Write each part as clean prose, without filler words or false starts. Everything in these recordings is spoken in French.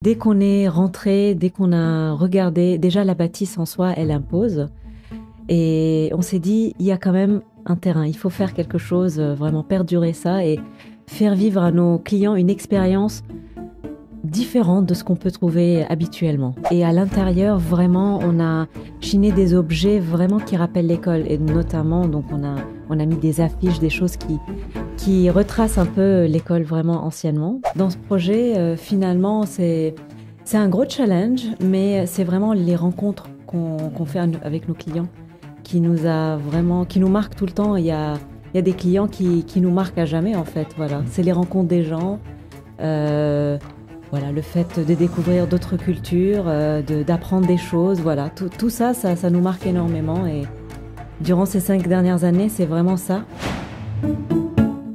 Dès qu'on est rentré, dès qu'on a regardé, déjà la bâtisse en soi, elle impose. Et on s'est dit, il y a quand même un terrain, il faut faire quelque chose, vraiment perdurer ça et faire vivre à nos clients une expérience différente de ce qu'on peut trouver habituellement. Et à l'intérieur, vraiment, on a chiné des objets vraiment qui rappellent l'école. Et notamment, donc, on a mis des affiches, des choses qui retracent un peu l'école vraiment anciennement. Dans ce projet, finalement, c'est un gros challenge, mais c'est vraiment les rencontres qu'on fait avec nos clients qui nous marquent tout le temps. Il y a des clients qui nous marquent à jamais, en fait. Voilà. C'est les rencontres des gens. Voilà, le fait de découvrir d'autres cultures, d'apprendre des choses, voilà, tout ça, ça nous marque énormément. Et durant ces 5 dernières années, c'est vraiment ça.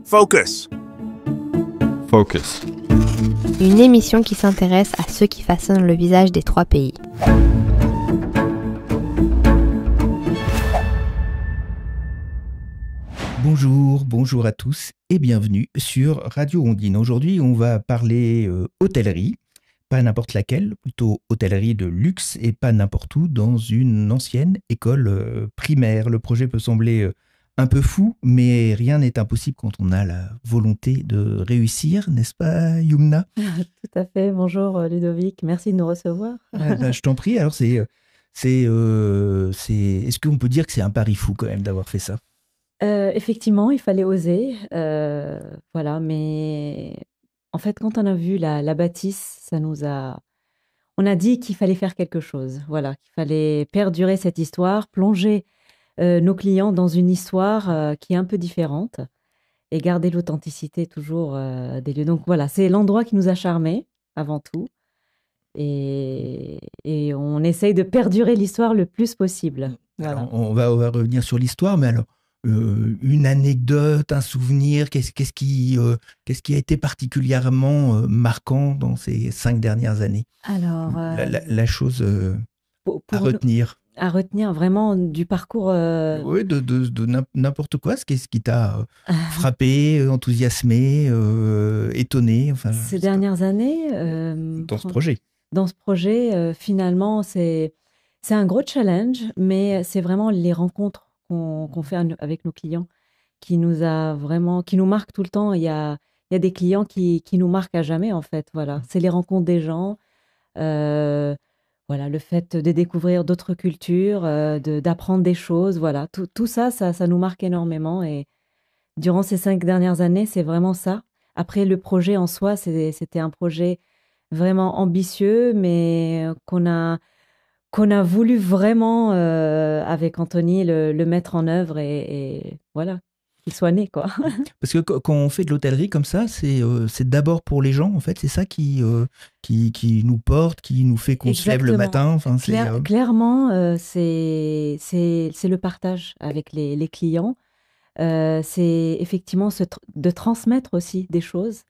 Focus. Focus. Une émission qui s'intéresse à ceux qui façonnent le visage des 3 pays. Bonjour à tous et bienvenue sur Radio Ondine. Aujourd'hui, on va parler hôtellerie, pas n'importe laquelle, plutôt hôtellerie de luxe et pas n'importe où, dans une ancienne école primaire. Le projet peut sembler un peu fou, mais rien n'est impossible quand on a la volonté de réussir, n'est-ce pas, Yumna? Tout à fait. Bonjour Ludovic, merci de nous recevoir. Je t'en prie. Alors, est-ce qu'on peut dire que c'est un pari fou quand même d'avoir fait ça? Effectivement, il fallait oser, voilà, mais en fait, quand on a vu la bâtisse, on a dit qu'il fallait faire quelque chose, voilà, qu'il fallait perdurer cette histoire, plonger nos clients dans une histoire qui est un peu différente et garder l'authenticité toujours des lieux. Donc voilà, c'est l'endroit qui nous a charmés avant tout et on essaye de perdurer l'histoire le plus possible. Voilà. Alors, on va revenir sur l'histoire, mais alors, une anecdote, un souvenir, qu'est-ce qui a été particulièrement marquant dans ces 5 dernières années? Alors, La chose à retenir. À retenir vraiment du parcours. Oui, de n'importe quoi. Qu'est-ce qui t'a frappé, enthousiasmé, étonné, enfin, ces dernières années. dans ce projet. Dans ce projet, finalement, c'est un gros challenge, mais c'est vraiment les rencontres qu'on fait avec nos clients qui nous marquent tout le temps. Il y a des clients qui nous marquent à jamais, en fait. Voilà. C'est les rencontres des gens. Voilà, le fait de découvrir d'autres cultures, d'apprendre des choses, voilà, tout ça, ça nous marque énormément. Et durant ces 5 dernières années, c'est vraiment ça. Après, le projet en soi, c'était un projet vraiment ambitieux, mais qu'on a voulu vraiment, avec Anthony, le mettre en œuvre et voilà, qu'il soit né, quoi. Parce que quand on fait de l'hôtellerie comme ça, c'est d'abord pour les gens, en fait. C'est ça qui nous porte, qui nous fait qu'on se lève le matin. Enfin, Clairement, c'est le partage avec les clients. C'est effectivement de transmettre aussi des choses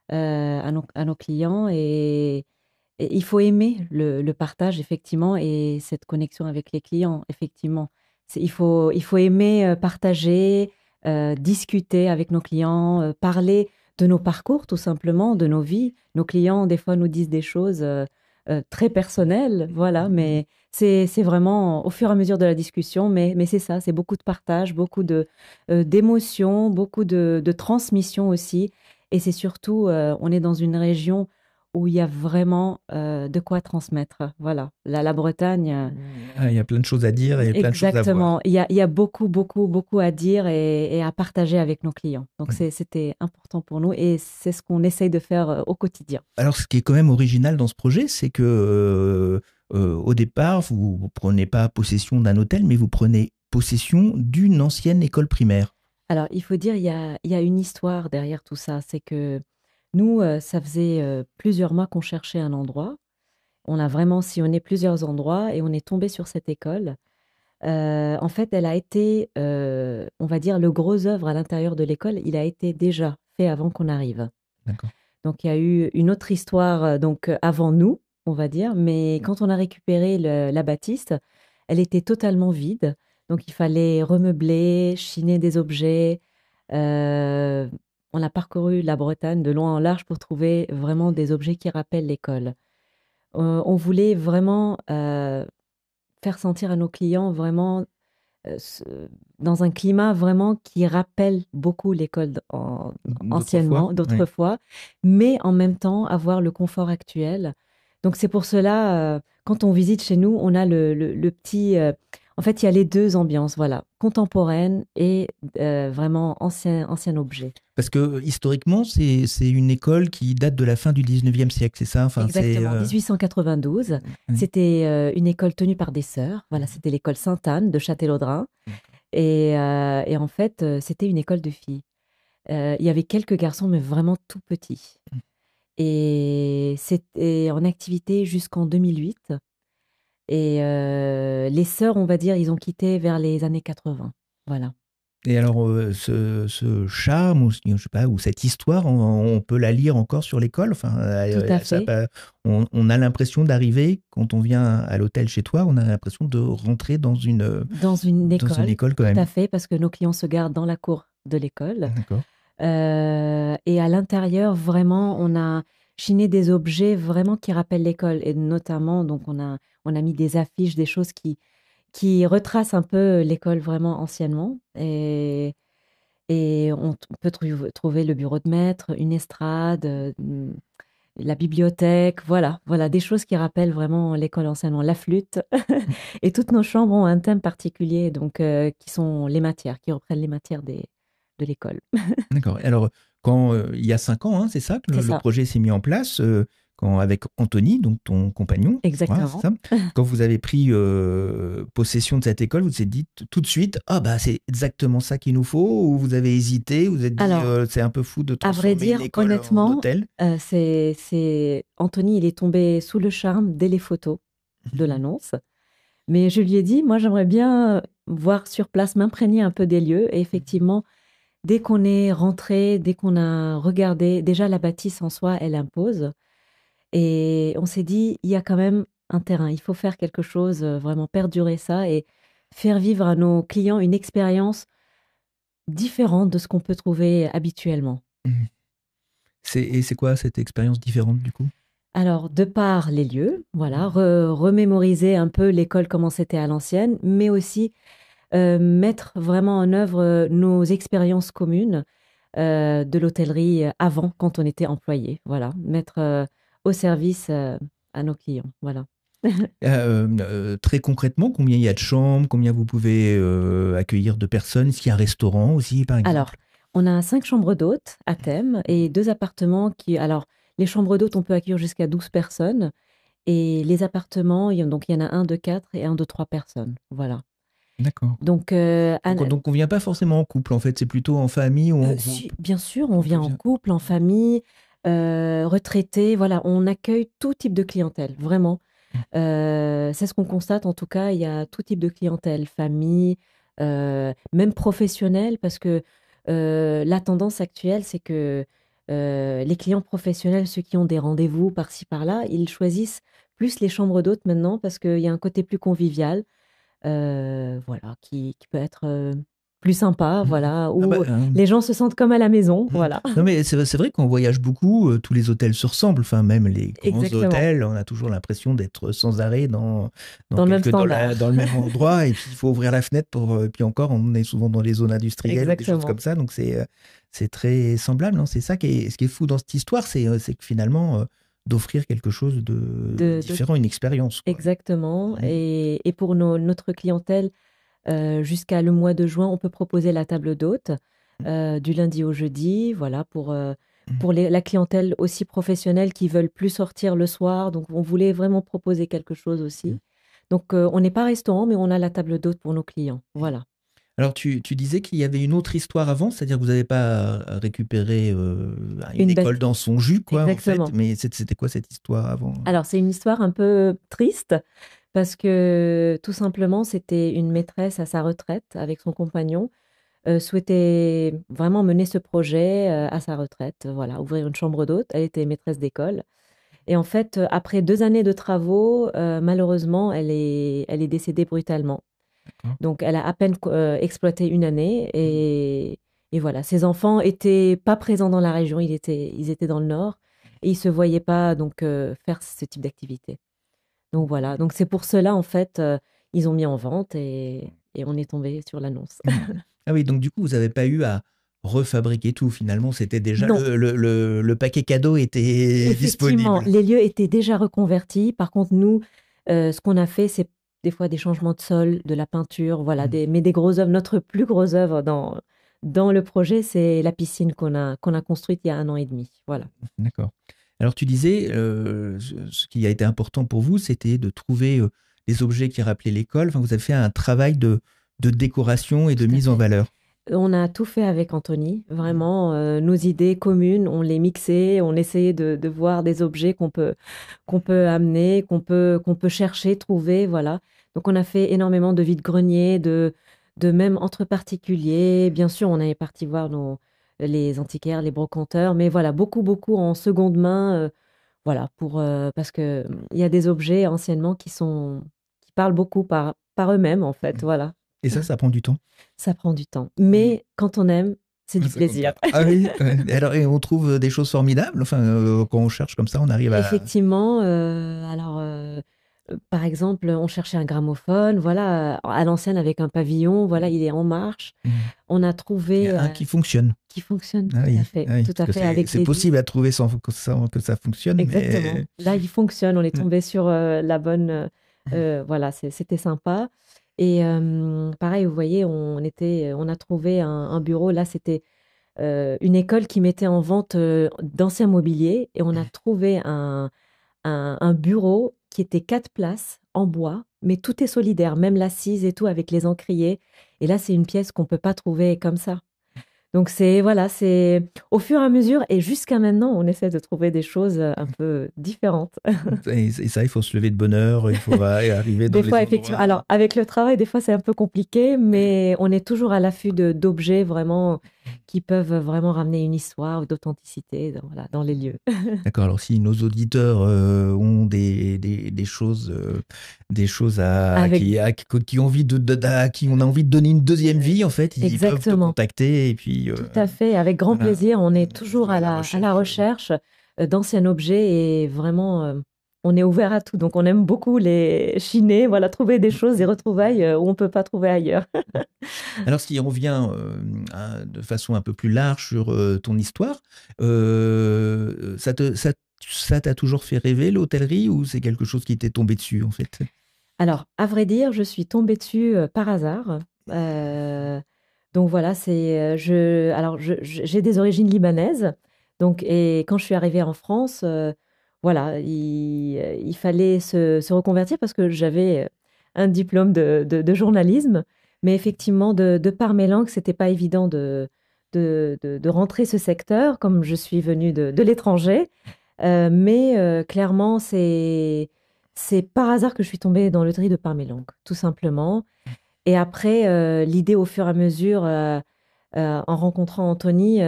à nos clients. Et il faut aimer le partage, effectivement, et cette connexion avec les clients, effectivement. Il faut aimer partager, discuter avec nos clients, parler de nos parcours, tout simplement, de nos vies. Nos clients, des fois, nous disent des choses très personnelles, voilà, mais c'est vraiment au fur et à mesure de la discussion, mais c'est ça, c'est beaucoup de partage, beaucoup d'émotions, beaucoup de transmission aussi. Et c'est surtout, on est dans une région où il y a vraiment de quoi transmettre. Voilà, la Bretagne. Il y a plein de choses à dire et plein de choses à voir. Exactement. Il y a beaucoup, beaucoup, beaucoup à dire et à partager avec nos clients. Donc, c'était important pour nous et c'est ce qu'on essaye de faire au quotidien. Alors, ce qui est quand même original dans ce projet, c'est que au départ, vous ne prenez pas possession d'un hôtel, mais vous prenez possession d'une ancienne école primaire. Alors, il faut dire, il y a une histoire derrière tout ça. C'est que nous, ça faisait plusieurs mois qu'on cherchait un endroit. On a vraiment sillonné plusieurs endroits et on est tombé sur cette école. En fait, elle a été, on va dire, le gros œuvre à l'intérieur de l'école, il a été déjà fait avant qu'on arrive. D'accord. Donc, il y a eu une autre histoire avant nous, on va dire, mais quand on a récupéré la bâtisse, elle était totalement vide. Donc, il fallait remeubler, chiner des objets, on a parcouru la Bretagne de long en large pour trouver vraiment des objets qui rappellent l'école. On voulait vraiment faire sentir à nos clients vraiment ce- dans un climat vraiment qui rappelle beaucoup l'école anciennement, d'autrefois, mais en même temps avoir le confort actuel. Donc c'est pour cela, quand on visite chez nous, on a le petit... en fait, il y a les deux ambiances, voilà, contemporaine et vraiment ancien objet. Parce que historiquement, c'est une école qui date de la fin du 19e siècle, c'est ça? Enfin, Exactement, 1892. C'était une école tenue par des sœurs. Voilà, c'était l'école Sainte-Anne de Châtellerault. Et en fait, c'était une école de filles. Il y avait quelques garçons, mais vraiment tout petits. Et c'était en activité jusqu'en 2008. Et les sœurs, on va dire, ils ont quitté vers les années 80. Voilà. Et alors, ce charme, ou je sais pas, ou cette histoire, on peut la lire encore sur l'école. Enfin, Tout à fait. On a l'impression d'arriver, quand on vient à l'hôtel chez toi, on a l'impression de rentrer dans une école quand même. Tout à fait, parce que nos clients se gardent dans la cour de l'école. D'accord. Et à l'intérieur, vraiment, on a chiné des objets vraiment qui rappellent l'école. Et notamment, donc, on a mis des affiches, des choses qui retracent un peu l'école vraiment anciennement. Et on peut trouver le bureau de maître, une estrade, la bibliothèque, voilà, des choses qui rappellent vraiment l'école anciennement, la flûte. Et toutes nos chambres ont un thème particulier, donc qui sont les matières, qui reprennent les matières de l'école. D'accord. Alors, quand il y a 5 ans, hein, c'est ça que le projet s'est mis en place, avec Anthony, donc ton compagnon. Exactement. Voilà, c'est ça. Quand vous avez pris possession de cette école, vous vous êtes dit tout de suite, c'est exactement ça qu'il nous faut, ou vous avez hésité, vous vous êtes dit, c'est un peu fou de transformer une école en hôtel? C'est Anthony, il est tombé sous le charme dès les photos de l'annonce. Mais je lui ai dit, moi, j'aimerais bien voir sur place, m'imprégner un peu des lieux. Et effectivement, dès qu'on est rentré, dès qu'on a regardé, déjà la bâtisse en soi, elle impose. Et on s'est dit, il y a quand même un terrain, il faut faire quelque chose, vraiment perdurer ça et faire vivre à nos clients une expérience différente de ce qu'on peut trouver habituellement. Et c'est quoi cette expérience différente du coup? Alors, de par les lieux, voilà, remémoriser un peu l'école comment c'était à l'ancienne, mais aussi mettre vraiment en œuvre nos expériences communes de l'hôtellerie avant, quand on était employé. Voilà, mettre au service à nos clients. Voilà. Très concrètement, combien il y a de chambres, combien vous pouvez accueillir de personnes? Est-ce qu'il y a un restaurant aussi, par exemple? Alors, on a 5 chambres d'hôtes à thème et 2 appartements qui... Alors, les chambres d'hôtes, on peut accueillir jusqu'à 12 personnes. Et les appartements, il y en a un de 4 et un de 3 personnes. Voilà. D'accord. Donc, on ne vient pas forcément en couple, en fait. C'est plutôt en famille ou en groupe? Bien sûr, on vient en couple, en famille, retraité. Voilà, on accueille tout type de clientèle, vraiment. C'est ce qu'on constate, en tout cas, il y a tout type de clientèle, famille, même professionnelle, parce que la tendance actuelle, c'est que les clients professionnels, ceux qui ont des rendez-vous par-ci, par-là, ils choisissent plus les chambres d'hôtes maintenant parce qu'il y a un côté plus convivial, voilà, qui peut être plus sympa, voilà, où les gens se sentent comme à la maison, voilà. Non, mais c'est vrai qu'on voyage beaucoup, tous les hôtels se ressemblent, enfin même les grands hôtels, on a toujours l'impression d'être sans arrêt dans le même endroit, et puis il faut ouvrir la fenêtre puis encore, on est souvent dans les zones industrielles, des choses comme ça, donc c'est très semblable, non? C'est ça ce qui est fou dans cette histoire, c'est que finalement, d'offrir quelque chose de différent, une expérience, quoi. Exactement, et pour notre clientèle, jusqu'à le mois de juin, on peut proposer la table d'hôte du lundi au jeudi, voilà, pour la clientèle aussi professionnelle qui veulent plus sortir le soir. Donc, on voulait vraiment proposer quelque chose aussi. Donc, on n'est pas restaurant, mais on a la table d'hôte pour nos clients. Voilà. Alors, tu disais qu'il y avait une autre histoire avant, c'est-à-dire que vous n'avez pas récupéré une école dans son jus, quoi, exactement. En fait. Mais c'était quoi cette histoire avant? Alors, c'est une histoire un peu triste parce que tout simplement, c'était une maîtresse à sa retraite avec son compagnon, souhaitait vraiment mener ce projet à sa retraite, voilà, ouvrir une chambre d'hôte. Elle était maîtresse d'école. Et en fait, après 2 années de travaux, malheureusement, elle est décédée brutalement. Donc, elle a à peine exploité 1 année Et voilà, ces enfants étaient pas présents dans la région, ils étaient dans le nord et ils se voyaient pas donc faire ce type d'activité. Donc voilà, donc c'est pour cela en fait, ils ont mis en vente et on est tombé sur l'annonce. Ah oui, donc du coup, vous n'avez pas eu à refabriquer tout. Finalement, c'était déjà Non, le paquet cadeau était effectivement, disponible. les lieux étaient déjà reconvertis. Par contre, nous, ce qu'on a fait, c'est des fois des changements de sol, de la peinture, voilà, mais des grosses œuvres. Notre plus grosse œuvre dans le projet, c'est la piscine qu'on a construite il y a 1 an et demi. Voilà. D'accord. Alors tu disais, ce qui a été important pour vous, c'était de trouver des objets qui rappelaient l'école. Enfin, vous avez fait un travail de décoration et de Tout à mise en fait. valeur. On a tout fait avec Anthony. Vraiment, nos idées communes, on les mixait, on essayait de voir des objets qu'on peut amener, qu'on peut chercher, trouver, voilà. Donc, on a fait énormément de vide-greniers, de même entre particuliers. Bien sûr, on est parti voir les antiquaires, les brocanteurs, mais voilà, beaucoup, beaucoup en seconde main, voilà, parce que il y a des objets anciennement qui parlent beaucoup par eux-mêmes, en fait, voilà. Et ça prend du temps. Ça prend du temps. Mais quand on aime, c'est du Ça compte plaisir. pas. Ah oui. Ouais. Et alors, et on trouve des choses formidables. Enfin, quand on cherche comme ça, on arrive à. Effectivement, alors, par exemple, on cherchait un gramophone, voilà, à l'ancienne avec un pavillon, voilà, il est en marche. Mhm. On a Il y trouvé a un qui fonctionne. qui fonctionne, Ah oui, ah oui, tout parce à que fait, avec c'est les possible vis. à trouver sans que ça fonctionne, Exactement. mais Là, il fonctionne, on est Mm. tombé sur la bonne, voilà, c'était sympa. Et pareil, vous voyez, on a trouvé un bureau, là, c'était une école qui mettait en vente d'anciens mobiliers et on a trouvé un bureau qui était 4 places en bois, mais tout est solidaire, même l'assise et tout avec les encriers. Et là, c'est une pièce qu'on peut pas trouver comme ça. Donc voilà, c'est au fur et à mesure et jusqu'à maintenant, on essaie de trouver des choses un peu différentes. et ça, il faut se lever de bonne heure, il faut arriver dans Des les fois, effectivement. endroits. Alors, avec le travail, des fois, c'est un peu compliqué, mais on est toujours à l'affût d'objets vraiment qui peuvent vraiment ramener une histoire ou d'authenticité voilà, dans les lieux. D'accord, alors si nos auditeurs ont des choses Avec qui ont envie à qui on a envie de donner une deuxième vie, en fait, ils peuvent te exactement. contacter et puis Tout à fait, avec grand voilà, plaisir. On est on est toujours toujours à la recherche d'anciens objets et vraiment, on est ouvert à tout. Donc, on aime beaucoup les chiner, voilà, trouver des choses, des retrouvailles où on ne peut pas trouver ailleurs. Alors, si on revient de façon un peu plus large sur ton histoire, ça t'a toujours fait rêver l'hôtellerie ou c'est quelque chose qui t'est tombé dessus en fait? Alors, à vrai dire, je suis tombée dessus par hasard. Euh, donc voilà, alors j'ai des origines libanaises. Donc, et quand je suis arrivée en France, voilà, il fallait se reconvertir parce que j'avais un diplôme de journalisme. Mais effectivement, de par mes langues, c'était pas évident de rentrer ce secteur, comme je suis venue de l'étranger. Mais clairement, c'est par hasard que je suis tombée dans le tri de par mes langues, tout simplement. Et après, l'idée au fur et à mesure, en rencontrant Anthony,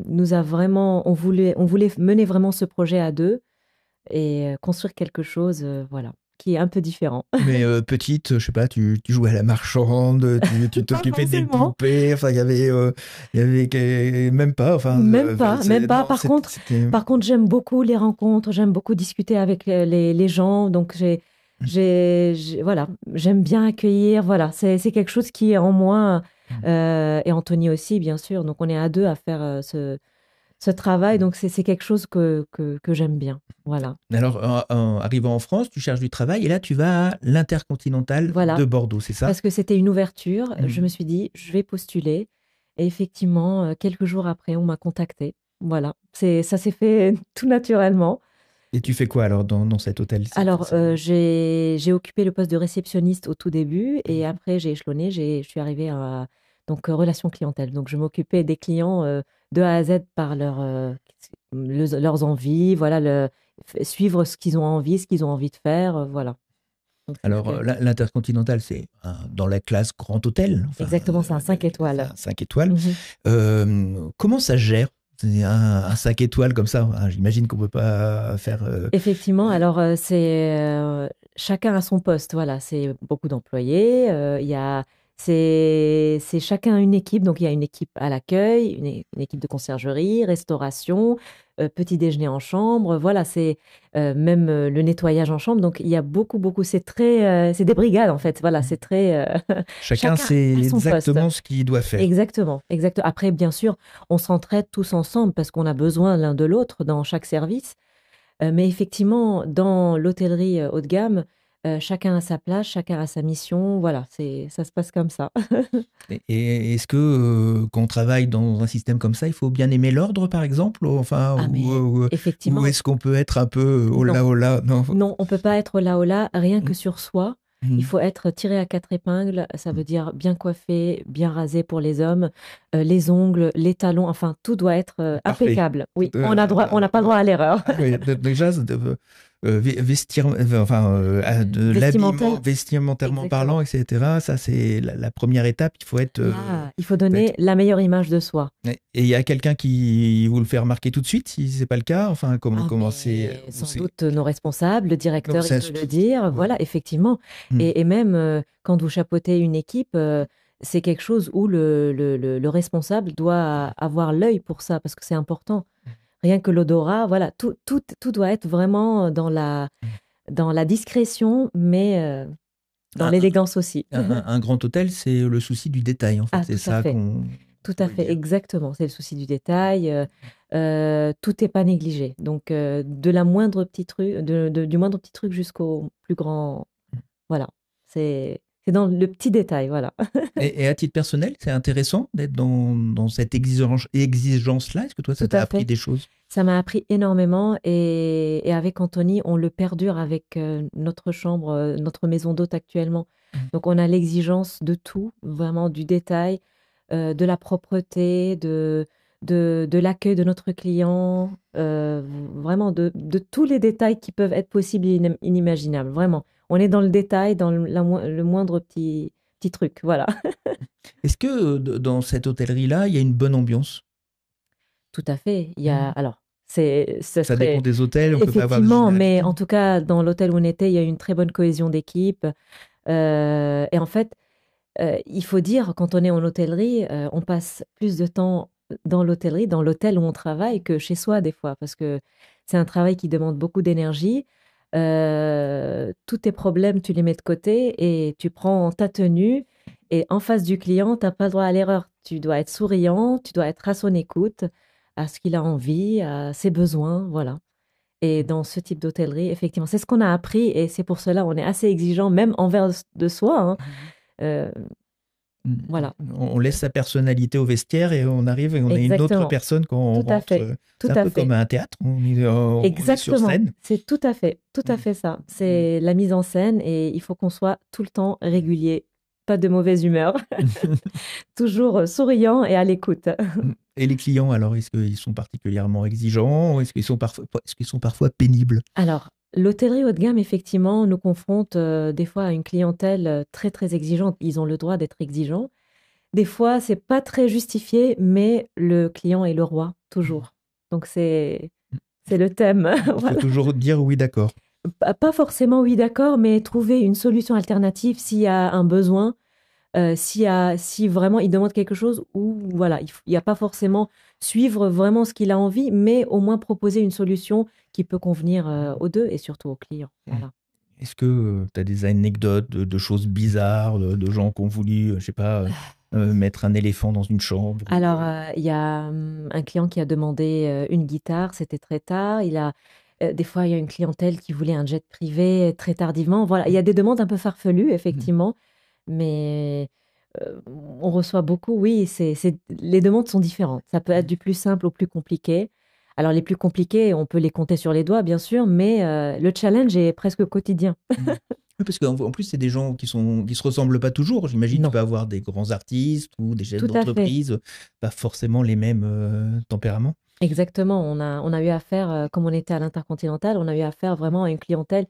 nous a vraiment, on voulait mener vraiment ce projet à deux et construire quelque chose, voilà, qui est un peu différent. Mais petite, je sais pas, tu jouais à la marchande, tu Pas t'occupais des forcément. poupées, enfin il y avait même pas, enfin Même pas, même pas. non, Par contre, c'était par contre, j'aime beaucoup les rencontres, j'aime beaucoup discuter avec les gens. Donc, voilà, j'aime bien accueillir. Voilà, c'est quelque chose qui est en moi. Et Anthony aussi, bien sûr. Donc, on est à deux à faire ce travail. Donc, c'est quelque chose que j'aime bien. Voilà. Alors, arrivant en France, tu cherches du travail et là, tu vas à l'Intercontinental Voilà. de Bordeaux, c'est ça? Parce que c'était une ouverture. Mhm. Je me suis dit, je vais postuler. Et effectivement, quelques jours après, on m'a contacté. Voilà. Ça s'est fait tout naturellement. Et tu fais quoi alors dans cet hôtel? Alors, j'ai occupé le poste de réceptionniste au tout début et après, j'ai échelonné. Je suis arrivée à donc, relation clientèle. Donc, je m'occupais des clients de A à Z par leurs envies, voilà, suivre ce qu'ils ont envie de faire, voilà. Donc, Alors, l'Intercontinental, c'est dans la classe grand hôtel. Enfin, exactement, c'est un 5 c'est étoiles. un 5 étoiles. Mhm. Comment ça se gère? C'est un 5 étoiles comme ça. J'imagine qu'on ne peut pas faire. Effectivement, alors c'est chacun à son poste. Voilà, c'est beaucoup d'employés. Il y a C'est chacun une équipe. Donc, il y a une équipe à l'accueil, une équipe de conciergerie, restauration, petit déjeuner en chambre. Voilà, c'est même le nettoyage en chambre. Donc, il y a beaucoup, beaucoup. C'est des brigades, en fait. Voilà, c'est très... Chacun chacun sait a son poste. exactement ce qu'il doit faire. Exactement, exactement. Après, bien sûr, on s'entraide tous ensemble parce qu'on a besoin l'un de l'autre dans chaque service. Mais effectivement, dans l'hôtellerie haut de gamme, chacun a sa place, chacun a sa mission. Voilà, ça se passe comme ça. Et est-ce que quand on travaille dans un système comme ça, il faut bien aimer l'ordre, par exemple? Enfin, Ah, mais ou effectivement, est-ce qu'on peut être un peu non. hola? Non. Non, on peut pas être là ou là, rien que Mm. sur soi. Mm. Il faut être tiré à quatre épingles. Ça veut dire bien coiffé, bien rasé pour les hommes, les ongles, les talons. Enfin, tout doit être Parfait. impeccable. Oui, on n'a pas le droit à l'erreur. Oui, déjà, Vestimentaire. vestimentairement Exactement. parlant, etc. Ça, c'est la première étape. Il faut être. Là, il faut donner la meilleure image de soi. Et il y a quelqu'un qui vous le fait remarquer tout de suite, si c'est pas le cas. Enfin, comment Mais c'est sans doute nos responsables, le directeur, Non, il peut le dire. Voilà, effectivement. Et même quand vous chapeautez une équipe, c'est quelque chose où le responsable doit avoir l'œil pour ça, parce que c'est important. Rien que l'odorat, voilà, tout doit être vraiment dans la discrétion, mais dans l'élégance aussi. Un grand hôtel, c'est le souci du détail, en fait. Ah, C'est tout à ça fait. qu'on Tout à veut fait, dire. exactement. C'est le souci du détail. Tout n'est pas négligé. Donc, de la moindre petit truc, du moindre petit truc jusqu'au plus grand. Voilà. C'est dans le petit détail. Voilà. Et à titre personnel, c'est intéressant d'être dans cette exigence-là. Est-ce que toi, ça Tout t'a à appris fait. des choses? Ça m'a appris énormément. Et avec Anthony, on le perdure avec notre chambre, notre maison d'hôte actuellement. Donc, on a l'exigence de tout, vraiment du détail, de la propreté, de l'accueil de notre client, vraiment de tous les détails qui peuvent être possibles et inimaginables. Vraiment, on est dans le détail, dans le moindre petit truc. Voilà, Est-ce que dans cette hôtellerie-là, il y a une bonne ambiance? tout à fait. Il y a, alors, ça Ça dépend serait des hôtels, on peut pas avoir de effectivement, mais généralité. en tout cas, dans l'hôtel où on était, il y a une très bonne cohésion d'équipe. Et en fait, il faut dire, quand on est en hôtellerie, on passe plus de temps dans l'hôtellerie, dans l'hôtel où on travaille, que chez soi des fois, parce que c'est un travail qui demande beaucoup d'énergie. Tous tes problèmes, tu les mets de côté et tu prends ta tenue. Et en face du client, tu n'as pas le droit à l'erreur. Tu dois être souriant, tu dois être à son écoute, à ce qu'il a envie, à ses besoins, voilà. Et dans ce type d'hôtellerie, effectivement, c'est ce qu'on a appris et c'est pour cela on est assez exigeant, même envers de soi, hein. Euh, voilà, On laisse sa personnalité au vestiaire et on arrive et on est une autre exactement. personne quand on Tout à rentre. fait. Tout C'est un à peu fait. comme un théâtre. On est sur Exactement. scène. C'est tout à fait ça. C'est la mise en scène et il faut qu'on soit tout le temps régulier, pas de mauvaise humeur, toujours souriant et à l'écoute. Et les clients, alors, est-ce qu'ils sont particulièrement exigeants? Est-ce qu'ils sont parfois pénibles? Alors, l'hôtellerie haut de gamme, effectivement, nous confronte des fois à une clientèle très, très exigeante. Ils ont le droit d'être exigeants. Des fois, c'est pas très justifié, mais le client est le roi, toujours. Donc, c'est le thème. Il faut Voilà. toujours dire oui, d'accord. Pas forcément oui, d'accord, mais trouver une solution alternative s'il y a un besoin, si vraiment il demande quelque chose, ou voilà, il n'y a pas forcément suivre vraiment ce qu'il a envie, mais au moins proposer une solution qui peut convenir aux deux et surtout aux clients. Voilà. Est-ce que tu as des anecdotes de choses bizarres, de gens qui ont voulu, je sais pas, mettre un éléphant dans une chambre? Alors, il y a un client qui a demandé une guitare, c'était très tard. Des fois, il y a une clientèle qui voulait un jet privé très tardivement. Voilà, il y a des demandes un peu farfelues, effectivement, mais on reçoit beaucoup. Oui, les demandes sont différentes. Ça peut être du plus simple au plus compliqué. Alors, les plus compliqués, on peut les compter sur les doigts, bien sûr, mais le challenge est presque quotidien. Oui, parce qu'en plus, c'est des gens qui se ressemblent pas toujours. J'imagine que tu Non, peux avoir des grands artistes ou des chefs tout à fait. d'entreprise, pas forcément les mêmes tempéraments. Exactement. On a eu affaire, comme on était à l'Intercontinental, on a eu affaire vraiment à une clientèle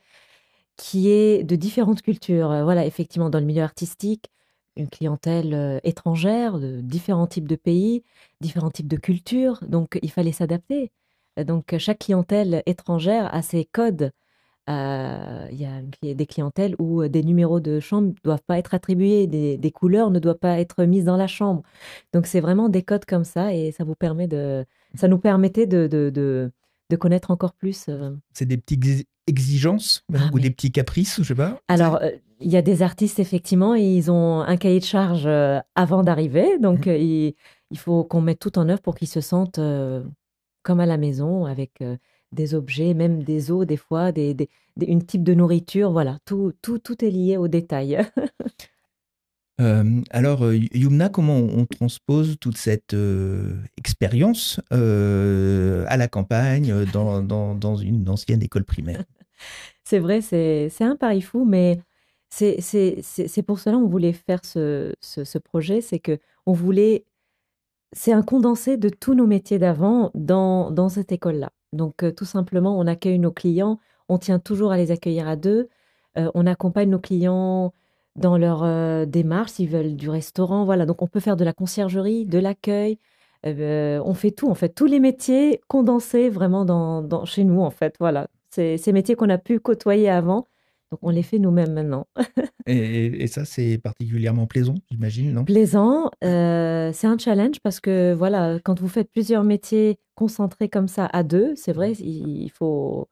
qui est de différentes cultures. Voilà, effectivement, dans le milieu artistique, une clientèle étrangère, de différents types de pays, différents types de cultures. Donc, il fallait s'adapter. Donc, chaque clientèle étrangère a ses codes, il y a des clientèles où des numéros de chambre ne doivent pas être attribués, des couleurs ne doivent pas être mises dans la chambre. Donc, c'est vraiment des codes comme ça et ça nous permettait de connaître encore plus. C'est des petites exigences ou des petits caprices, je sais pas. Alors, il y a des artistes, effectivement, ils ont un cahier de charge avant d'arriver. Donc, il faut qu'on mette tout en œuvre pour qu'ils se sentent comme à la maison, avec des objets, même des os, des fois, une type de nourriture. Voilà, tout est lié au détail. Alors, Yumna, comment on transpose toute cette expérience à la campagne, dans une ancienne école primaire? C'est vrai, c'est un pari fou, mais c'est pour cela qu'on voulait faire ce projet. C'est un condensé de tous nos métiers d'avant dans cette école-là. Donc, tout simplement, on accueille nos clients, on tient toujours à les accueillir à deux, on accompagne nos clients dans leur démarche, s'ils veulent du restaurant, voilà. Donc, on peut faire de la conciergerie, de l'accueil, on fait tout, en fait, tous les métiers condensés vraiment chez nous, en fait, voilà. C'est ces métiers qu'on a pu côtoyer avant, donc on les fait nous-mêmes maintenant. Et ça, c'est particulièrement plaisant, j'imagine, non? Plaisant, c'est un challenge parce que voilà, quand vous faites plusieurs métiers concentrés comme ça à deux, c'est vrai, il faut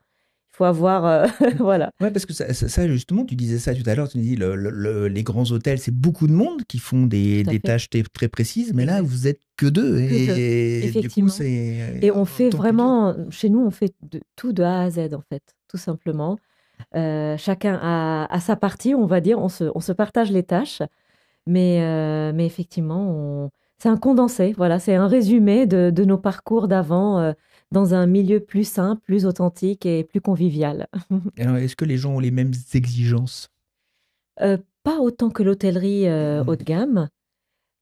avoir, voilà. Ouais, parce que ça, justement, tu disais ça tout à l'heure, tu dis les grands hôtels, c'est beaucoup de monde qui font des Tout à fait. tâches très précises, mais là, vous êtes que deux. Que deux, Et du coup, effectivement. c'est Et on fait d'autant plus dur. vraiment, chez nous, on fait tout de A à Z, en fait, tout simplement. Chacun a sa partie, on va dire, on se partage les tâches, mais effectivement, c'est un condensé, voilà, c'est un résumé de nos parcours d'avant dans un milieu plus simple, plus authentique et plus convivial. Alors, est-ce que les gens ont les mêmes exigences? Pas autant que l'hôtellerie haut de gamme,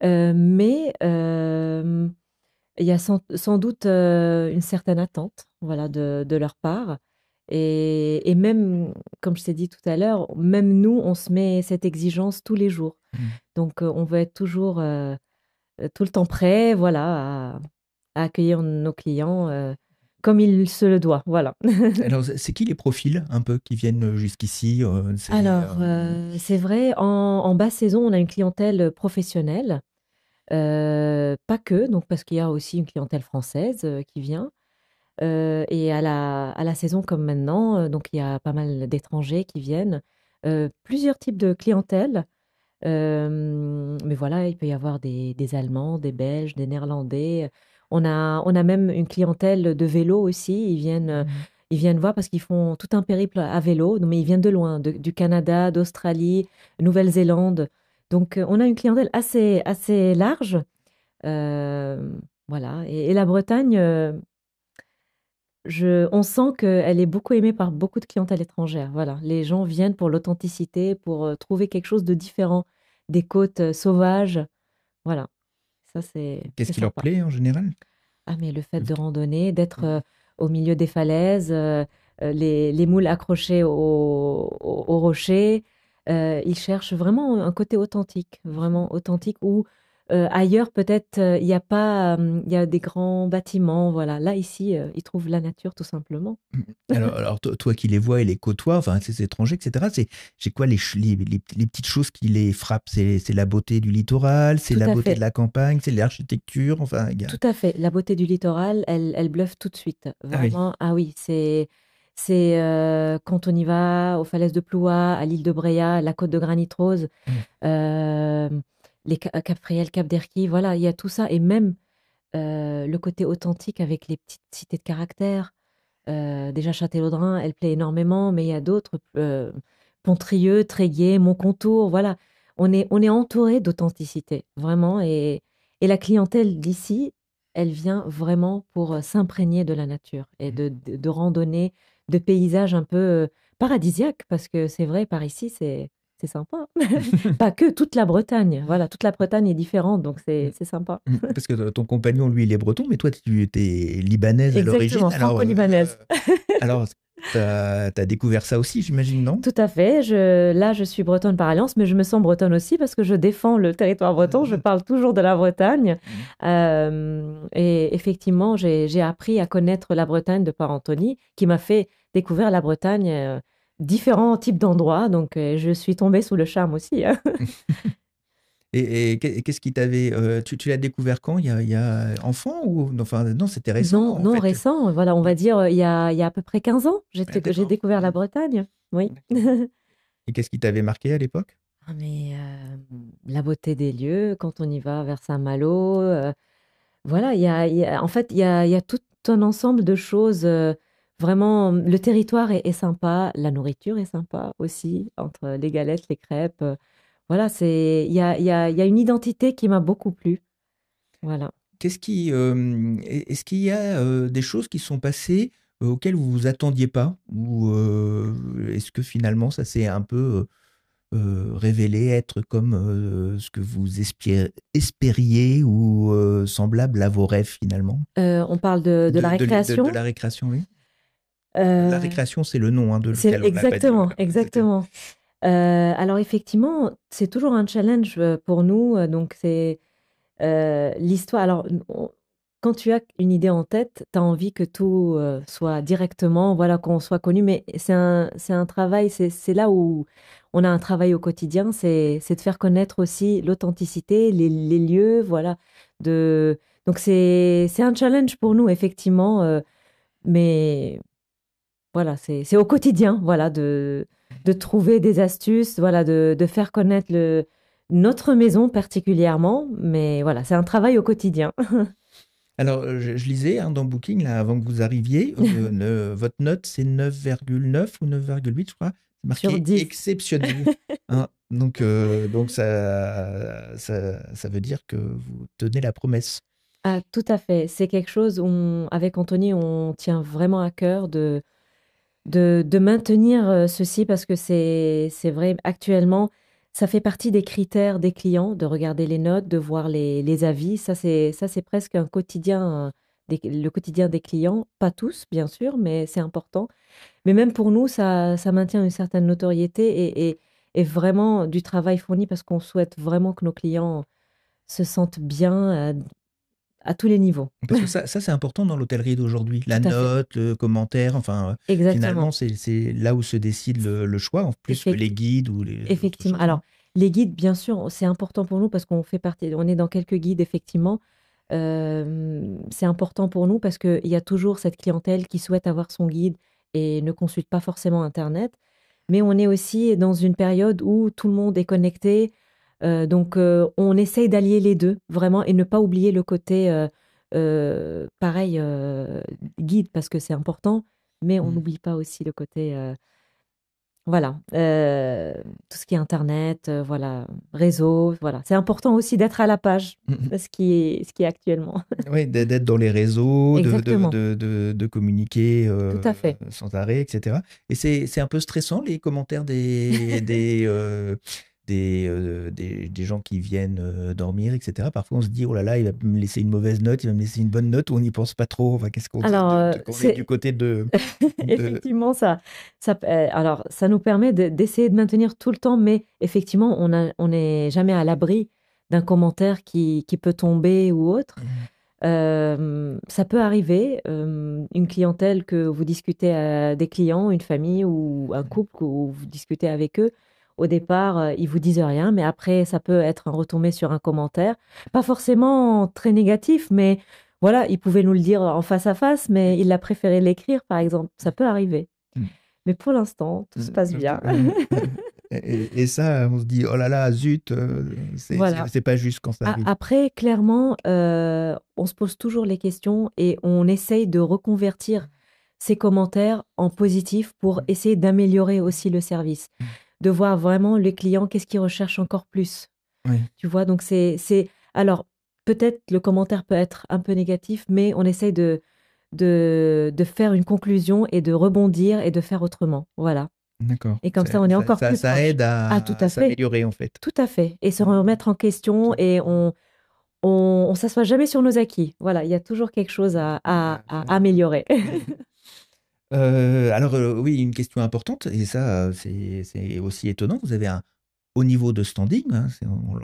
mais il y a sans doute une certaine attente, voilà, de leur part. Et même, comme je t'ai dit tout à l'heure, même nous, on se met cette exigence tous les jours. Donc, on veut être toujours tout le temps prêt, voilà, à accueillir nos clients comme il se le doit, voilà. Alors, c'est qui les profils un peu qui viennent jusqu'ici? Alors, c'est vrai, en basse saison, on a une clientèle professionnelle, pas que, donc parce qu'il y a aussi une clientèle française qui vient. Et à la saison comme maintenant, donc il y a pas mal d'étrangers qui viennent, plusieurs types de clientèle. Mais voilà, il peut y avoir des Allemands, des Belges, des Néerlandais. On a même une clientèle de vélo aussi. Ils viennent voir parce qu'ils font tout un périple à vélo, mais ils viennent de loin, du Canada, d'Australie, Nouvelle-Zélande. Donc, on a une clientèle assez large. Euh, voilà. Et la Bretagne, on sent qu'elle est beaucoup aimée par beaucoup de clientèle étrangère. Voilà. Les gens viennent pour l'authenticité, pour trouver quelque chose de différent des côtes sauvages. Voilà. Ça, Qu'est-ce c'est qui leur sympa. plaît en général? Ah, mais le fait de randonner, d'être au milieu des falaises, les moules accrochés aux rochers, ils cherchent vraiment un côté authentique, vraiment authentique, où ailleurs, peut-être, il n'y a pas, il y a des grands bâtiments, voilà. Là, ici, ils trouvent la nature, tout simplement. Alors toi qui les vois et les côtoies, enfin ces étrangers, etc., c'est quoi les petites choses qui les frappent? C'est la beauté du littoral, c'est Tout la à beauté fait. de la campagne, c'est l'architecture, enfin, Tout à fait. La beauté du littoral, elle bluffe tout de suite. Ah oui. Vraiment, ah oui, c'est quand on y va aux falaises de Ploua, à l'île de Bréa, la côte de Granit Rose, euh, Cap Fréhel, Cap d'Erquy, voilà, il y a tout ça. Et même le côté authentique avec les petites cités de caractère. Déjà, Châtellerault, elle plaît énormément, mais il y a d'autres, Pontrieux, Tréguier, Montcontour, voilà. On est entouré d'authenticité, vraiment. Et la clientèle d'ici, elle vient vraiment pour s'imprégner de la nature et de randonnées, de paysages un peu paradisiaques, parce que c'est vrai, par ici, c'est sympa. Pas que toute la Bretagne. Voilà, toute la Bretagne est différente, donc c'est sympa. Parce que ton compagnon, lui, il est breton, mais toi, tu es libanaise à l'origine. Exactement, franco-libanaise. Alors t'as découvert ça aussi, j'imagine, non? Tout à fait. Là, je suis bretonne par alliance, mais je me sens bretonne aussi parce que je défends le territoire breton. Je parle toujours de la Bretagne. Et effectivement, j'ai appris à connaître la Bretagne de par Anthony, qui m'a fait découvrir la Bretagne différents types d'endroits. Donc, je suis tombée sous le charme aussi, hein. Et qu'est-ce qui t'avait... tu l'as découvert quand? Il y a enfant ou... Enfin, non, c'était récent, Non, en non, fait. récent. Voilà, on va dire, il y a à peu près 15 ans, j'ai D'accord. découvert la Bretagne. Oui. D'accord. Et qu'est-ce qui t'avait marqué à l'époque? Ah, mais la beauté des lieux, quand on y va vers Saint-Malo, voilà, en fait, il y a tout un ensemble de choses. Vraiment, le territoire est sympa, la nourriture est sympa aussi, entre les galettes, les crêpes. Voilà, il y a une identité qui m'a beaucoup plu. Voilà. Est-ce qu'il y a des choses qui sont passées auxquelles vous vous attendiez pas? Ou est-ce que finalement ça s'est un peu révélé être comme ce que vous espériez ou semblable à vos rêves finalement? On parle de la De récréation. la récréation, oui. La Euh, récréation, c'est le nom hein, de c'est lequel on l'a pas dit. exactement, Voilà. exactement. Alors effectivement, c'est toujours un challenge pour nous. Donc c'est l'histoire. Alors quand tu as une idée en tête, tu as envie que tout soit directement, voilà, qu'on soit connu. Mais c'est un travail. C'est là où on a un travail au quotidien. C'est de faire connaître aussi l'authenticité, les lieux, voilà. Donc c'est un challenge pour nous effectivement. Mais voilà, c'est au quotidien, voilà, de trouver des astuces, voilà, de faire connaître notre maison particulièrement. Mais voilà, c'est un travail au quotidien. Alors, je lisais hein, dans Booking, là, avant que vous arriviez, votre note, c'est 9,9 ou 9,8, je crois. C'est Sur marqué 10. exceptionnel. Hein. Donc ça veut dire que vous tenez la promesse. Ah, tout à fait. C'est quelque chose où, avec Anthony, on tient vraiment à cœur de maintenir ceci parce que c'est vrai, actuellement, ça fait partie des critères des clients, de regarder les notes, de voir les avis. Ça, c'est presque un quotidien, le quotidien des clients. Pas tous, bien sûr, mais c'est important. Mais même pour nous, ça maintient une certaine notoriété et vraiment du travail fourni parce qu'on souhaite vraiment que nos clients se sentent bien à tous les niveaux. Parce que ça c'est important dans l'hôtellerie d'aujourd'hui. La Tout à fait. note, le commentaire, enfin, finalement, Exactement. c'est là où se décide le choix, en plus que Effect- les guides ou les autres Effectivement. choses. Alors, Hein. les guides, bien sûr, c'est important pour nous parce qu'on fait partie, on est dans quelques guides, effectivement. C'est important pour nous parce qu'il y a toujours cette clientèle qui souhaite avoir son guide et ne consulte pas forcément Internet. Mais on est aussi dans une période où tout le monde est connecté. Donc, on essaye d'allier les deux, vraiment, et ne pas oublier le côté, pareil, guide, parce que c'est important, mais on Mm. n'oublie pas aussi le côté, voilà, tout ce qui est Internet, voilà, réseau, voilà. C'est important aussi d'être à la page, ce qui est actuellement. Oui, d'être dans les réseaux, Exactement, de communiquer tout à fait. sans arrêt, etc. Et c'est un peu stressant, les commentaires des gens qui viennent dormir, etc. Parfois, on se dit, oh là là, il va me laisser une mauvaise note, il va me laisser une bonne note, ou on n'y pense pas trop. Enfin, qu'est-ce qu'on dit Alors, quand on est du côté de... effectivement, alors, ça nous permet d'essayer de maintenir tout le temps, mais effectivement, on n'est jamais à l'abri d'un commentaire qui peut tomber ou autre. Ça peut arriver, une clientèle que vous discutez à des clients, une famille ou un couple que vous discutez avec eux. Au départ, ils vous disent rien, mais après, ça peut être un retombé sur un commentaire. Pas forcément très négatif, mais voilà, il pouvait nous le dire en face à face, mais il a préféré l'écrire, par exemple. Ça peut arriver. Mais pour l'instant, tout se passe bien. Et ça, on se dit, oh là là, zut, Voilà. c'est pas juste quand ça arrive. Après, clairement, on se pose toujours les questions et on essaye de reconvertir ces commentaires en positif pour essayer d'améliorer aussi le service, de voir vraiment les clients, qu'est-ce qu'ils recherchent encore plus. Oui. Tu vois, donc alors, peut-être le commentaire peut être un peu négatif, mais on essaye de faire une conclusion et de rebondir et de faire autrement. Voilà. D'accord. Et comme ça, on est encore plus Ça proche. aide Ah, tout à à fait. s'améliorer, en fait. Tout à fait. Et se remettre en question et on s'assoit jamais sur nos acquis. Voilà, il y a toujours quelque chose à améliorer. Alors, oui, une question importante, et ça, c'est aussi étonnant. Vous avez au niveau de standing, hein,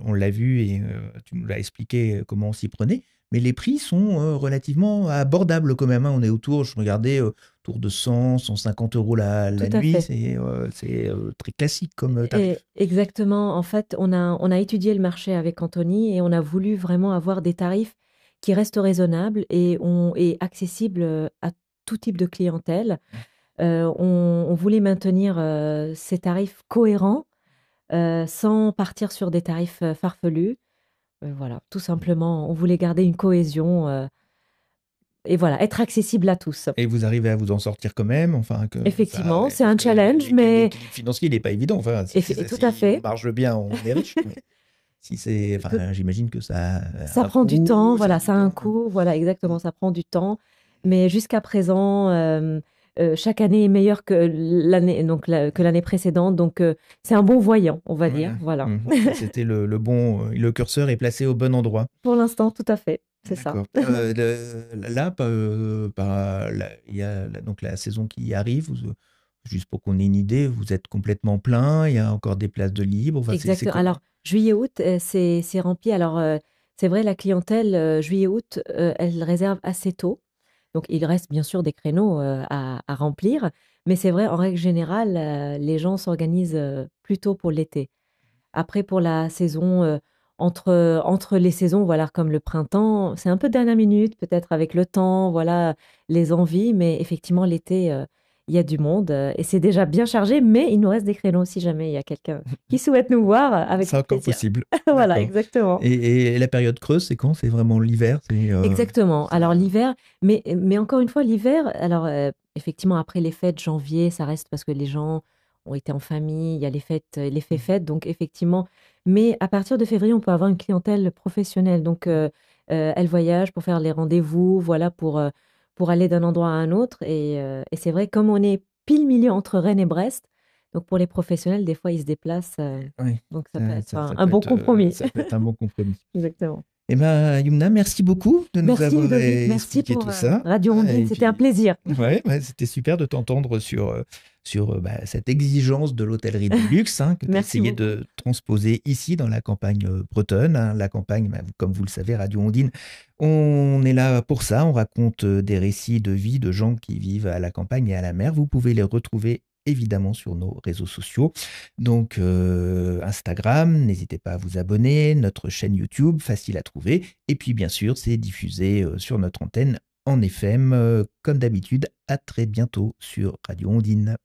on l'a vu et tu nous l'as expliqué comment on s'y prenait, mais les prix sont relativement abordables quand même, hein. On est autour, je regardais, autour de 100, 150 euros la Tout à nuit, fait. c'est très classique comme tarif. Exactement. En fait, on a étudié le marché avec Anthony et on a voulu vraiment avoir des tarifs qui restent raisonnables et accessibles à tout type de clientèle. On voulait maintenir ces tarifs cohérents sans partir sur des tarifs farfelus. Voilà, tout simplement, on voulait garder une cohésion et voilà, être accessible à tous. Et vous arrivez à vous en sortir quand même, enfin que ça, Effectivement, c'est parce un que challenge, mais l'équilibre financier, il n'est pas évident. Enfin, tout à si on fait. marche bien, on est riche. Mais si c'est, Tout- enfin, j'imagine que ça Ça a un prend du temps, coût, ça a voilà, du ça a un temps. coût, voilà, exactement, ça prend du temps. Mais jusqu'à présent, chaque année est meilleure que l'année, que l'année précédente. Donc, c'est un bon voyant, on va dire. Voilà. Voilà. C'était le bon, le curseur est placé au bon endroit. Pour l'instant, tout à fait. C'est ça. D'accord. Là, il y a donc la saison qui arrive. Juste pour qu'on ait une idée, vous êtes complètement plein. Il y a encore des places de libre. Enfin, c'est Exactement. comment? Alors, juillet-août, c'est rempli. Alors, c'est vrai, la clientèle, juillet-août, elle réserve assez tôt. Donc, il reste bien sûr des créneaux à remplir. Mais c'est vrai, en règle générale, les gens s'organisent plutôt pour l'été. Après, pour la saison, entre les saisons, voilà, comme le printemps, c'est un peu dernière minute, peut-être avec le temps, voilà, les envies. Mais effectivement, l'été, il y a du monde et c'est déjà bien chargé. Mais il nous reste des créneaux si jamais il y a quelqu'un qui souhaite nous voir, avec C'est grand encore plaisir. possible. Voilà, D'accord. exactement. Et la période creuse, c'est quand? C'est vraiment l'hiver? Exactement. Alors Ça- l'hiver, mais encore une fois, l'hiver, alors effectivement, après les fêtes, janvier, ça reste parce que les gens ont été en famille, il y a les fêtes, l'effet fête, donc effectivement. Mais à partir de février, on peut avoir une clientèle professionnelle. Donc, elle voyage pour faire les rendez-vous, voilà, pour aller d'un endroit à un autre. Et c'est vrai, comme on est pile milieu entre Rennes et Brest, donc pour les professionnels, des fois, ils se déplacent. Oui, Donc, ça peut être un peut bon être, compromis. ça peut être un bon compromis. Exactement. Eh bien, Yumna, merci beaucoup de nous Merci avoir Ludovic, merci expliqué pour tout ça. Radio Ondine, Et c'était un puis, plaisir. ouais, c'était super de t'entendre sur cette exigence de l'hôtellerie de luxe, hein, que tu as Merci essayé beaucoup. de transposer ici dans la campagne bretonne, hein. La campagne, comme vous le savez, Radio Ondine, on est là pour ça. On raconte des récits de vie de gens qui vivent à la campagne et à la mer. Vous pouvez les retrouver évidemment sur nos réseaux sociaux. Donc Instagram, n'hésitez pas à vous abonner, notre chaîne YouTube, facile à trouver. Et puis bien sûr, c'est diffusé sur notre antenne en FM. Comme d'habitude, à très bientôt sur Radio Ondine.